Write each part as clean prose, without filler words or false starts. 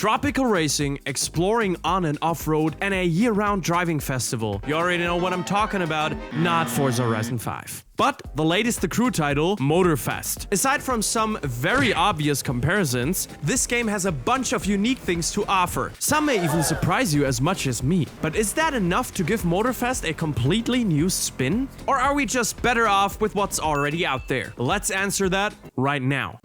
tropical racing, exploring on and off-road, and a year-round driving festival. You already know what I'm talking about, not Forza Horizon 5. But the latest The Crew title, Motorfest. Aside from some very obvious comparisons, this game has a bunch of unique things to offer. Some may even surprise you as much as me. But is that enough to give Motorfest a completely new spin? Or are we just better off with what's already out there? Let's answer that right now.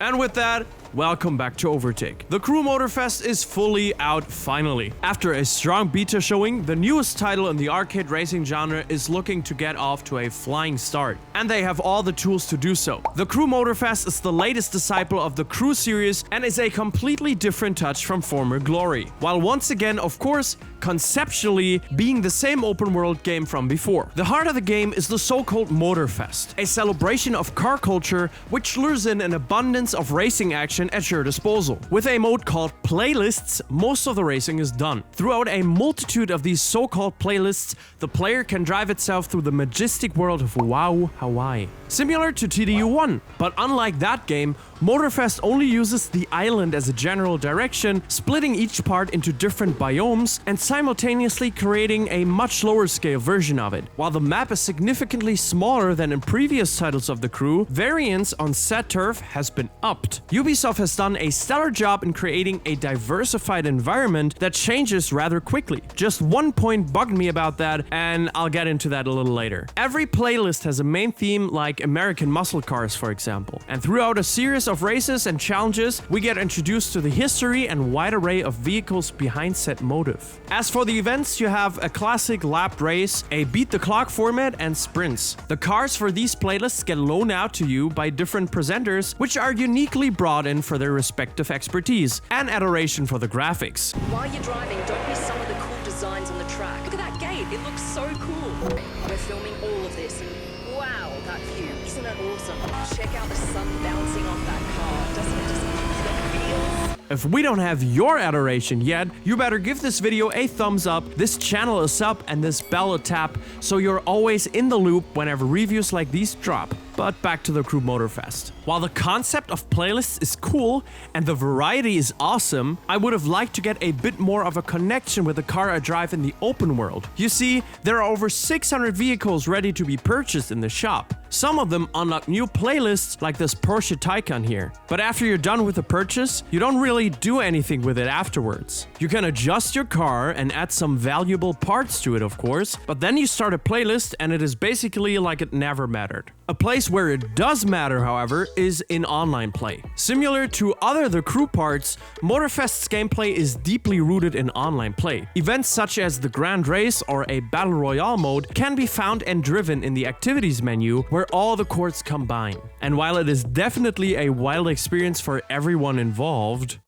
And with that, welcome back to Overtake. The Crew Motorfest is fully out finally. After a strong beta showing, the newest title in the arcade racing genre is looking to get off to a flying start. And they have all the tools to do so. The Crew Motorfest is the latest disciple of the Crew series and is a completely different touch from former glory. While once again, of course, conceptually being the same open world game from before. The heart of the game is the so-called Motorfest, a celebration of car culture which lures in an abundance of racing action at your disposal. With a mode called Playlists, most of the racing is done. Throughout a multitude of these so-called playlists, the player can drive itself through the majestic world of Wow, Hawaii. Similar to TDU1, but unlike that game, Motorfest only uses the island as a general direction, splitting each part into different biomes and simultaneously creating a much lower scale version of it. While the map is significantly smaller than in previous titles of the Crew, variance on set turf has been upped. Ubisoft has done a stellar job in creating a diversified environment that changes rather quickly. Just one point bugged me about that, and I'll get into that a little later. Every playlist has a main theme like American muscle cars, for example. And throughout a series of races and challenges, we get introduced to the history and wide array of vehicles behind said motive. As for the events, you have a classic lapped race, a beat the clock format, and sprints. The cars for these playlists get loaned out to you by different presenters, which are uniquely brought in for their respective expertise and adoration for the graphics. While you're driving, don't miss some of the cool designs on the track. Look at that gate, it looks so cool. We're filming all of this and wow, that view, isn't it awesome? Check out the sun bouncing off that car, doesn't it just give the feels? If we don't have your adoration yet, you better give this video a thumbs up, this channel a sub, and this bell a tap so you're always in the loop whenever reviews like these drop. But back to the Crew Motorfest. While the concept of playlists is cool and the variety is awesome, I would have liked to get a bit more of a connection with the car I drive in the open world. You see, there are over 600 vehicles ready to be purchased in the shop. Some of them unlock new playlists like this Porsche Taycan here. But after you're done with the purchase, you don't really do anything with it afterwards. You can adjust your car and add some valuable parts to it, of course, but then you start a playlist and it is basically like it never mattered. A place where it does matter, however, is in online play. Similar to other The Crew parts, Motorfest's gameplay is deeply rooted in online play. Events such as the Grand Race or a Battle Royale mode can be found and driven in the activities menu where all the courts combine. And while it is definitely a wild experience for everyone involved,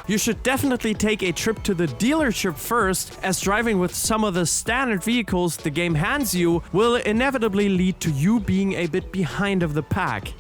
you should definitely take a trip to the dealership first, as driving with some of the standard vehicles the game hands you will inevitably lead to you being a bit behind of the pack.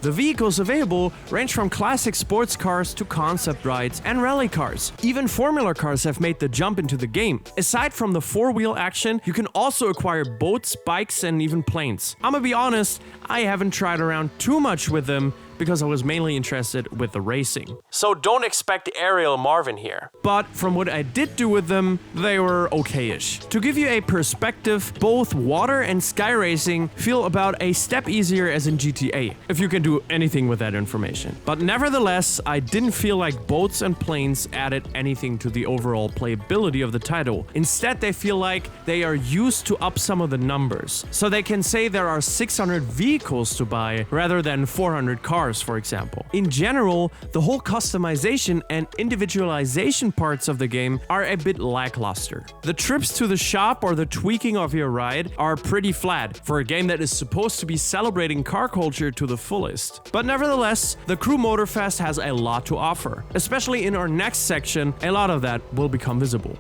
The vehicles available range from classic sports cars to concept rides and rally cars. Even Formula cars have made the jump into the game. Aside from the four-wheel action, you can also acquire boats, bikes, and even planes. I'ma be honest, I haven't tried around too much with them because I was mainly interested with the racing. So don't expect aerial Marvin here. But from what I did do with them, they were okay-ish. To give you a perspective, both water and sky racing feel about a step easier as in GTA, if you can do anything with that information. But nevertheless, I didn't feel like boats and planes added anything to the overall playability of the title. Instead, they feel like they are used to up some of the numbers. So they can say there are 600 vehicles to buy rather than 400 cars, for example. In general, the whole customization and individualization parts of the game are a bit lackluster. The trips to the shop or the tweaking of your ride are pretty flat for a game that is supposed to be celebrating car culture to the fullest. But nevertheless, the Crew Motorfest has a lot to offer. Especially in our next section, a lot of that will become visible.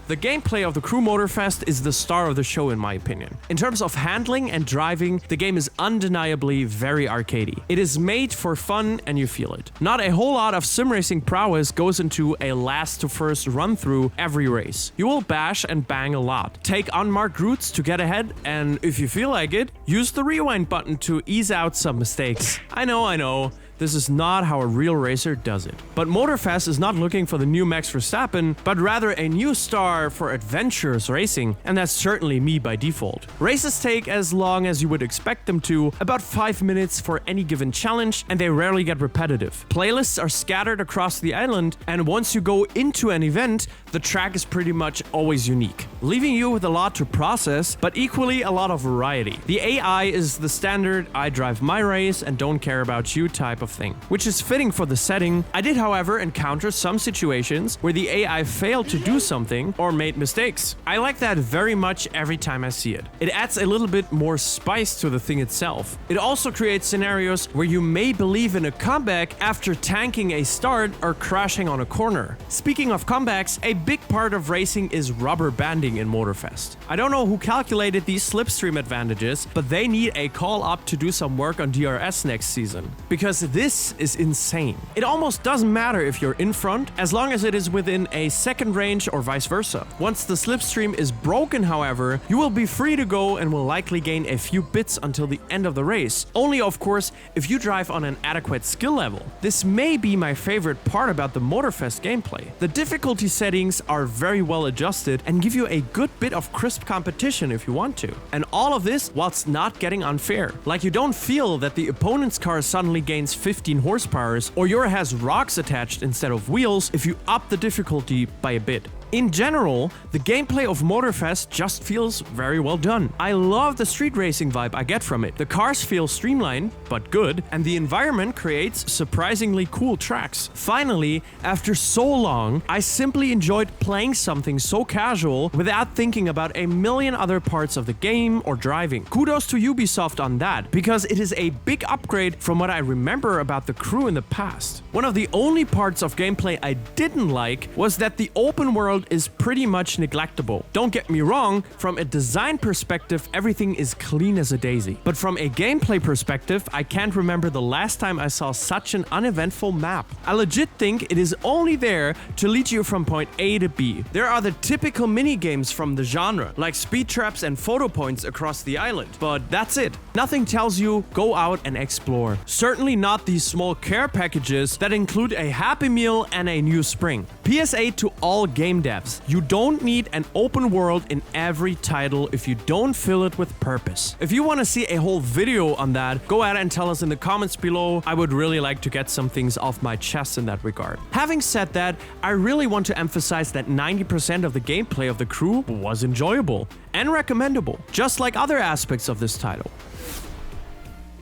The gameplay of the Crew Motorfest is the star of the show in my opinion. In terms of handling and driving, the game is undeniably very arcadey. It is made for fun and you feel it. Not a whole lot of sim racing prowess goes into a last to first run through every race. You will bash and bang a lot, take unmarked routes to get ahead, and if you feel like it, use the rewind button to ease out some mistakes. I know. This is not how a real racer does it. But Motorfest is not looking for the new Max Verstappen, but rather a new star for adventurous racing, and that's certainly me by default. Races take as long as you would expect them to, about 5 minutes for any given challenge, and they rarely get repetitive. Playlists are scattered across the island, and once you go into an event, the track is pretty much always unique, leaving you with a lot to process, but equally a lot of variety. The AI is the standard "I drive my race and don't care about you" type of thing, which is fitting for the setting. I did, however, encounter some situations where the AI failed to do something or made mistakes. I like that very much every time I see it. It adds a little bit more spice to the thing itself. It also creates scenarios where you may believe in a comeback after tanking a start or crashing on a corner. Speaking of comebacks, a big part of racing is rubber banding in Motorfest. I don't know who calculated these slipstream advantages, but they need a call up to do some work on DRS next season, because this is insane. It almost doesn't matter if you're in front, as long as it is within a second range or vice versa. Once the slipstream is broken, however, you will be free to go and will likely gain a few bits until the end of the race. Only, of course, if you drive on an adequate skill level. This may be my favorite part about the Motorfest gameplay. The difficulty settings are very well adjusted and give you a good bit of crisp competition if you want to. And all of this whilst not getting unfair. Like, you don't feel that the opponent's car suddenly gains 15 horsepower or yours has rocks attached instead of wheels if you up the difficulty by a bit. In general, the gameplay of Motorfest just feels very well done. I love the street racing vibe I get from it. The cars feel streamlined, but good, and the environment creates surprisingly cool tracks. Finally, after so long, I simply enjoyed playing something so casual without thinking about a million other parts of the game or driving. Kudos to Ubisoft on that, because it is a big upgrade from what I remember about the Crew in the past. One of the only parts of gameplay I didn't like was that the open world is pretty much neglectable. Don't get me wrong, from a design perspective, everything is clean as a daisy. But from a gameplay perspective, I can't remember the last time I saw such an uneventful map. I legit think it is only there to lead you from point A to B. There are the typical mini-games from the genre, like speed traps and photo points across the island, but that's it. Nothing tells you, go out and explore. Certainly not these small care packages that include a Happy Meal and a new spring. PSA to all game devs. You don't need an open world in every title if you don't fill it with purpose. If you want to see a whole video on that, go ahead and tell us in the comments below. I would really like to get some things off my chest in that regard. Having said that, I really want to emphasize that 90% of the gameplay of the Crew was enjoyable and recommendable, just like other aspects of this title.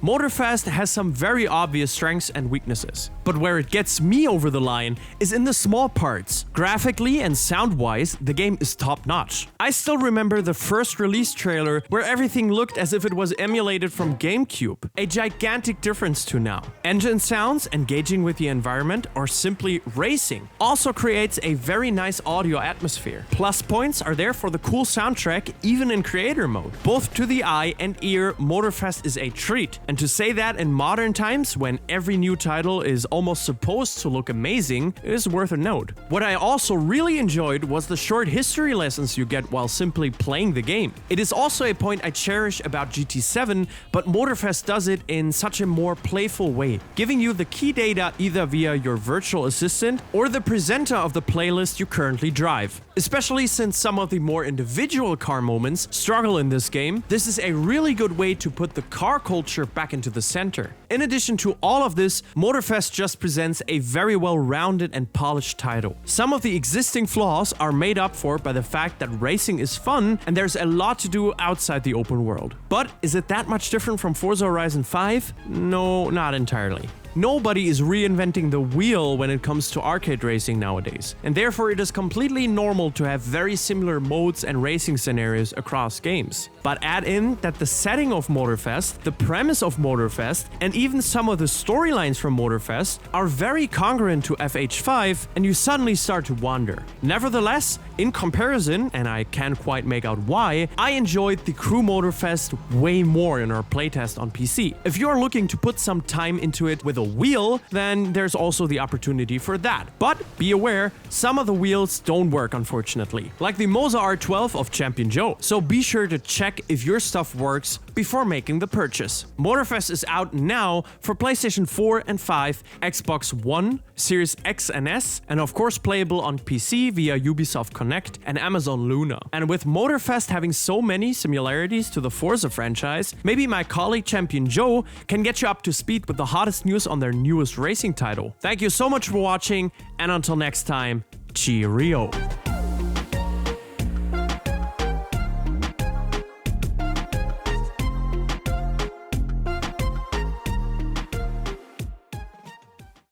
Motorfest has some very obvious strengths and weaknesses, but where it gets me over the line is in the small parts. Graphically and sound-wise, the game is top-notch. I still remember the first release trailer where everything looked as if it was emulated from GameCube. A gigantic difference to now. Engine sounds, engaging with the environment, or simply racing also creates a very nice audio atmosphere. Plus points are there for the cool soundtrack, even in creator mode. Both to the eye and ear, Motorfest is a treat. And to say that in modern times, when every new title is almost supposed to look amazing, is worth a note. What I also really enjoyed was the short history lessons you get while simply playing the game. It is also a point I cherish about GT7, but Motorfest does it in such a more playful way, giving you the key data either via your virtual assistant or the presenter of the playlist you currently drive. Especially since some of the more individual car moments struggle in this game, this is a really good way to put the car culture back into the center. In addition to all of this, Motorfest just presents a very well-rounded and polished title. Some of the existing flaws are made up for by the fact that racing is fun and there's a lot to do outside the open world. But is it that much different from Forza Horizon 5? No, not entirely. nobody is reinventing the wheel when it comes to arcade racing nowadays, and therefore it is completely normal to have very similar modes and racing scenarios across games. But add in that the setting of Motorfest, the premise of Motorfest, and even some of the storylines from Motorfest are very congruent to FH5, and you suddenly start to wonder. Nevertheless, in comparison, and I can't quite make out why, I enjoyed the Crew Motorfest way more in our playtest on PC. If you're looking to put some time into it with a wheel, then there's also the opportunity for that. But be aware, some of the wheels don't work unfortunately, like the Moza R12 of Champion Joe. So be sure to check if your stuff works before making the purchase. Motorfest is out now for PlayStation 4 and 5, Xbox One, Series X and S, and of course playable on PC via Ubisoft Connect and Amazon Luna. And with Motorfest having so many similarities to the Forza franchise, maybe my colleague Champion Joe can get you up to speed with the hottest news on their newest racing title. Thank you so much for watching, and until next time, cheerio!